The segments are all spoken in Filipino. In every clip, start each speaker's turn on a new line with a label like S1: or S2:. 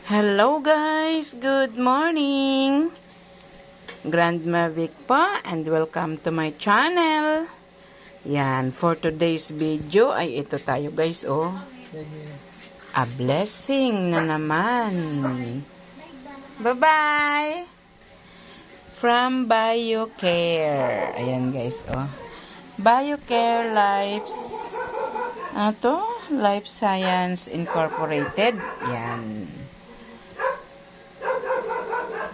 S1: Hello guys! Good morning! Grandma Vic po and welcome to my channel. Yan, for today's video ay ito tayo guys, oh. A blessing na naman. Bye-bye! From BioCare. Ayan guys, oh. BioCare Lives. Ano to? Life Science Incorporated. Yan.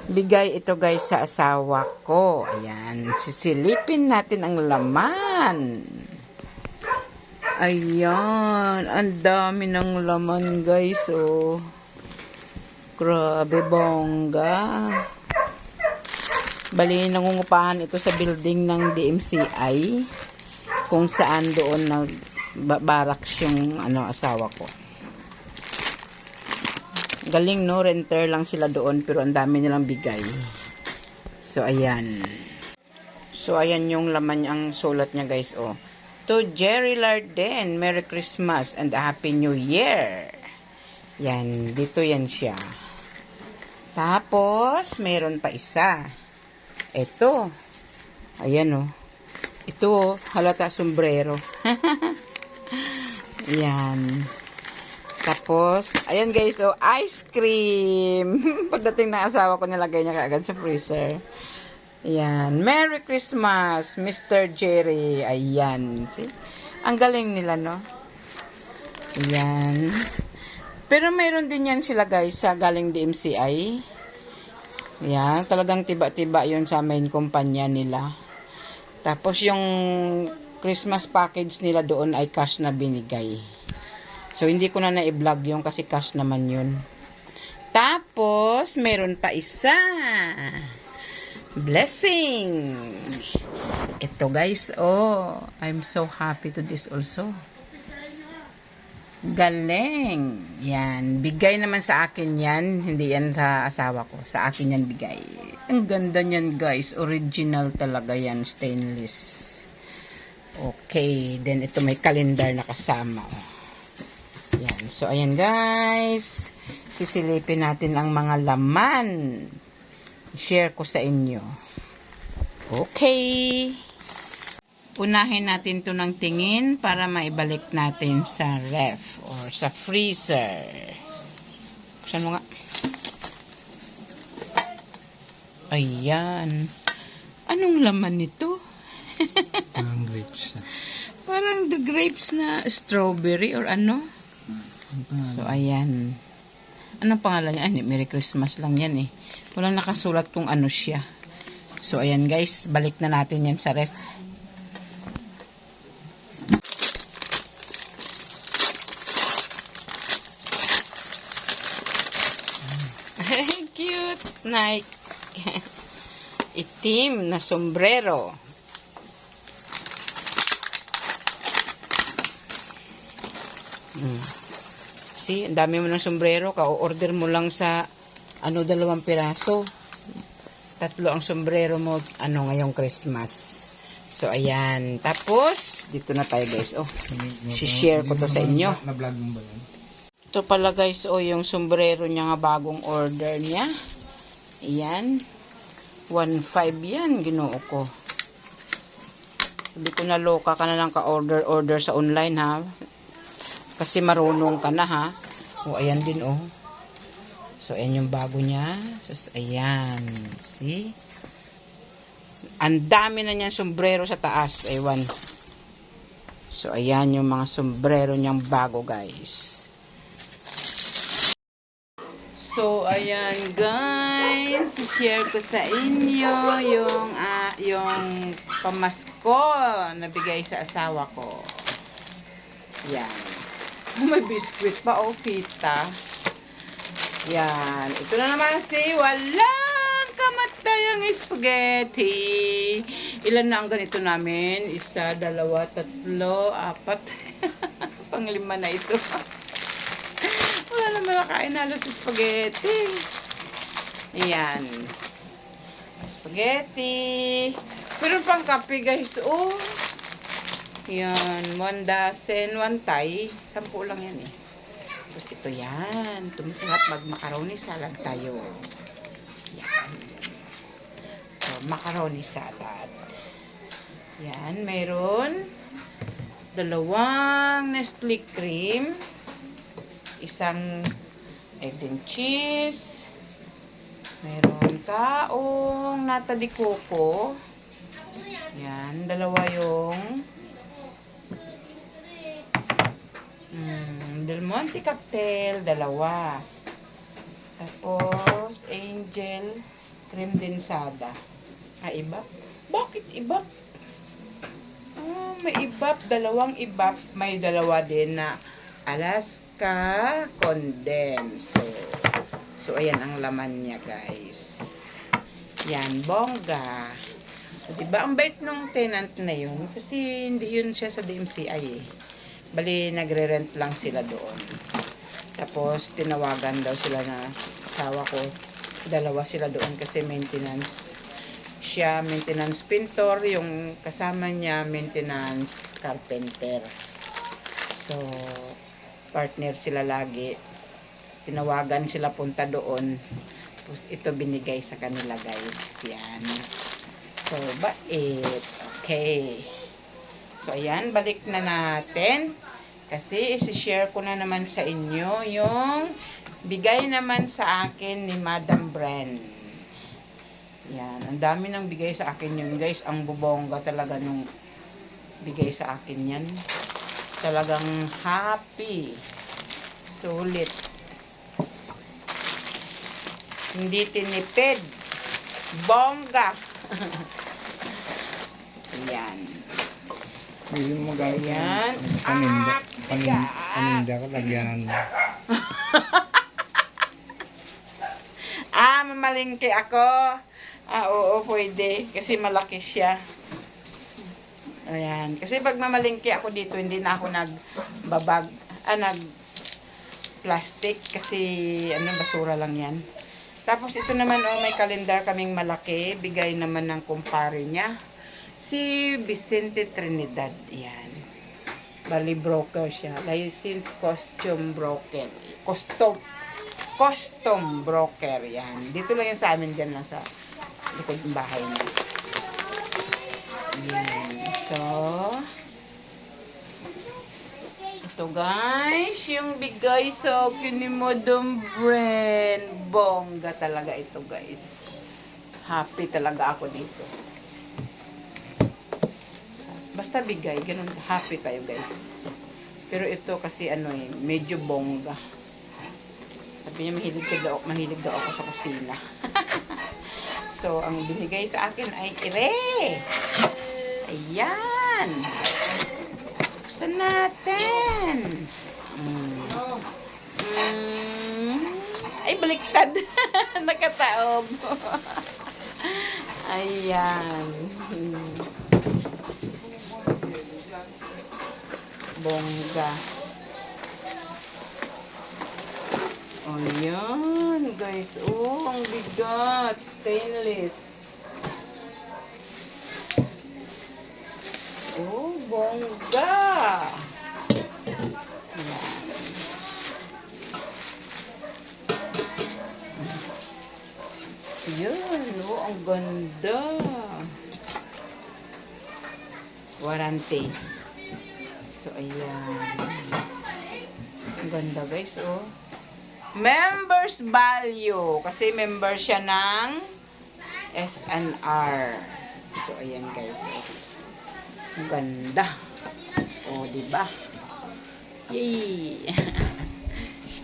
S1: Bigay ito guys sa asawa ko. Ayan. Sisilipin natin ang laman. Ayan. Ang dami ng laman guys. Oh. Grabe bongga. Bali, nangungupahan ito sa building ng DMCI. Kung saan doon nagbaraks yung asawa ko. Galing no, renter lang sila doon pero ang dami nilang bigay. So ayan. So ayan yung laman ang sulat niya guys, oh. To Jerry Larden, Merry Christmas and a Happy New Year. Yan, dito yan siya. Tapos mayroon pa isa. Ito. Ayan oh. Ito oh, halata sombrero. Yan. Tapos, ayan guys, oh, ice cream. Pagdating ng asawa ko, nilagay niya kaagad sa freezer. Ayan. Merry Christmas, Mr. Jerry. Ayan. See? Ang galing nila, no? Ayan. Pero mayroon din yan sila, guys, sa galing DMCI. Ayan. Talagang tiba-tiba yun sa main kumpanya nila. Tapos, yung Christmas package nila doon ay cash na binigay. So, hindi ko na na-vlog yung kasi cash naman yun. Tapos, meron pa isa. Blessing. Ito guys, oh. I'm so happy to this also. Galing. Yan. Bigay naman sa akin yan. Hindi yan sa asawa ko. Sa akin yan bigay. Ang ganda niyan guys. Original talaga yan. Stainless. Okay. Then, ito may calendar na kasama, oh. Yan. So, ayan guys. Sisilipin natin ang mga laman. Share ko sa inyo. Okay. Unahin natin to ng tingin para maibalik natin sa ref or sa freezer. Saan mo nga? Ayan. Anong laman nito?
S2: Parang grapes.
S1: Parang the grapes na strawberry or ano? So, ayan. Anong pangalan niya? Ay, Merry Christmas lang yan eh. Walang nakasulat kung ano siya. So, ayan guys. Balik na natin yan sa ref. Cute. Nike. Itim na sombrero. See, ang dami mo ng sombrero, ka-order mo lang sa 2 piraso. 3 ang sombrero mo ngayong Christmas. So ayan, tapos dito na tayo guys. Oh, share ko to sa inyo.
S2: Na-vlog mo ba yan?
S1: Ito pala guys, oh, yung sombrero niya nga bagong order niya. Ayan. 1.5 yan, ginoo ko. Sabi ko na loka ka na lang ka-order sa online ha. Kasi marunong ka na ha. O, ayan din oh. So, ayan yung bago niya. So, ayan. See? Ang dami na niyang sombrero sa taas. Ewan. So, ayan yung mga sombrero niyang bago guys. So, ayan guys. Share ko sa inyo yung pamasko na bigay sa asawa ko. Yan. May biskuit pa o fita. Yan. Ito na naman si walang kamatayang spaghetti. Ilan na ang ganito namin? 1, 2, 3, 4. Pang-5 na ito. Wala naman nakain halos spaghetti. Yan. Spaghetti. Pero pang kape guys. Oh. Yan, 1 dozen, 1 Thai. 10 lang yan eh. Tapos ito yan. Tumisarap mag-macaroni salad tayo. Yan. So, macaroni salad. Yan, mayroon 2 Nestle cream, 1 egg and cheese, mayroon kaong nata de coco. Yan, 2 yung Del Monte cocktail, 2. Tapos, angel cream densada. Iba? Bakit iba? May ibap, 2 ibap. May 2 din na Alaska condense. So, ayan ang laman niya, guys. Yan, bongga. So, diba, ang bait nung tenant na yun? Kasi hindi yun siya sa DMCI eh. Bali, nagre-rent lang sila doon. Tapos, tinawagan daw sila na asawa ko. 2 sila doon kasi maintenance. Siya, maintenance pintor. Yung kasama niya, maintenance carpenter. So, partner sila lagi. Tinawagan sila punta doon. Tapos, ito binigay sa kanila, guys. Yan. So, bait. Okay. So, ayan, balik na natin. Kasi, isi-share ko na naman sa inyo yung bigay naman sa akin ni Madam Bren. Yan, ang dami nang bigay sa akin yun, guys. Ang bubongga talaga nung bigay sa akin yan. Talagang happy. Sulit. Hindi tinipid. Bongga. Yan.
S2: Hindi mo gawin
S1: Ayan.
S2: paninda ko, lagyanan mo.
S1: Mamalingki ako. Oo, pwede. Kasi malaki siya. Ayan. Kasi pag mamalingki ako dito, hindi na ako nag-plastic. Kasi, basura lang yan. Tapos, ito naman, may kalendar kaming malaki. Bigay naman ng kumpare niya. Si Vicente Trinidad. Yan. Bali, broker siya. License costume broker. Custom broker. Yan. Dito lang yan sa amin. Dyan lang sa likod ng bahay niya. Yan. So, ito guys, yung bigay sa akin ni Madam Bren. Bongga talaga ito guys. Happy talaga ako dito. Basta bigay, ganun, happy tayo guys. Pero ito kasi medyo bongga. Sabi niya mahilig daw ako sa kusina. So, ang binigay sa akin ay ire. Ayan. Buksan natin. Ay, baliktad. Nakataob. Ayan. Bongga. Ayan, guys. Oh, ang bigat. Stainless. Oh, bongga. Ayan. Ayan. Oh, ang ganda. Warranty. So, ayan. Ang ganda, guys, oh. Members value. Kasi member siya ng SNR. So, ayan, guys. Oh. Ang ganda. Oh, diba? Yay!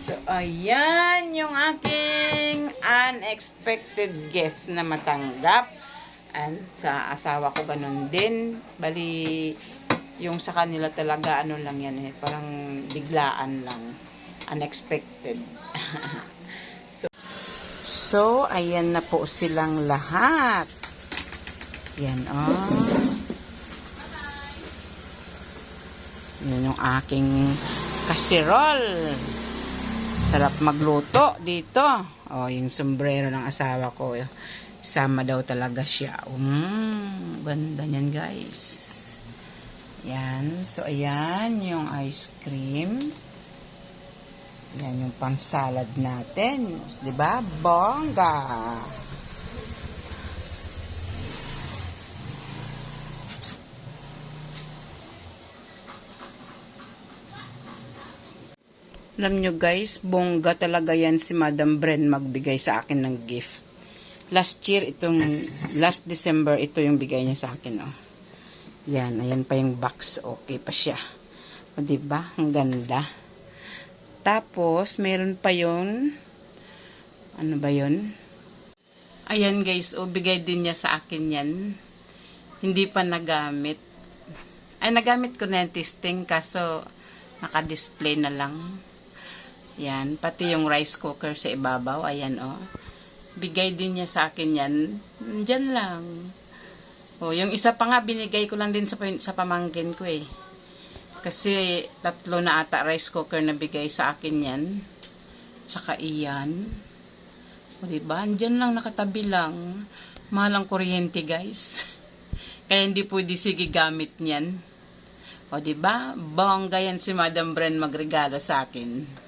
S1: So, ayan yung aking unexpected gift na matanggap. And sa asawa ko ganun din. Bali, yung sa kanila talaga, lang yan eh. Parang biglaan lang. Unexpected. So, ayan na po silang lahat. Yan, oh. Yan yung aking kasirol. Sarap magluto dito. Oh, yung sombrero ng asawa ko. Sama daw talaga siya. Ganda niyan, guys. Yan. So, ayan yung ice cream. Yan yung pang-salad natin. Diba? Bongga! Alam nyo guys, bongga talaga yan si Madam Bren magbigay sa akin ng gift. Last December, ito yung bigay niya sa akin, oh. Yan, ayan pa yung box. Okay pa siya. O, diba? Ang ganda. Tapos, meron pa yun. Ano ba yun? Ayan guys, o, bigay din niya sa akin yan. Hindi pa nagamit. Ay, nagamit ko na yung testing, kaso naka-display na lang. Yan, pati yung rice cooker sa ibabaw. Ayan, oh. Bigay din niya sa akin yan. Diyan lang. O, yung isa pa nga, binigay ko lang din sa pamangkin ko eh. Kasi 3 na ata rice cooker na bigay sa akin yan. Tsaka iyan. O, diba? Diyan lang, nakatabi lang. Mahal ang kuryente, guys. Kaya hindi pwede sige gamit niyan. O, diba? Bongga yan si Madam Bren magregalo sa akin.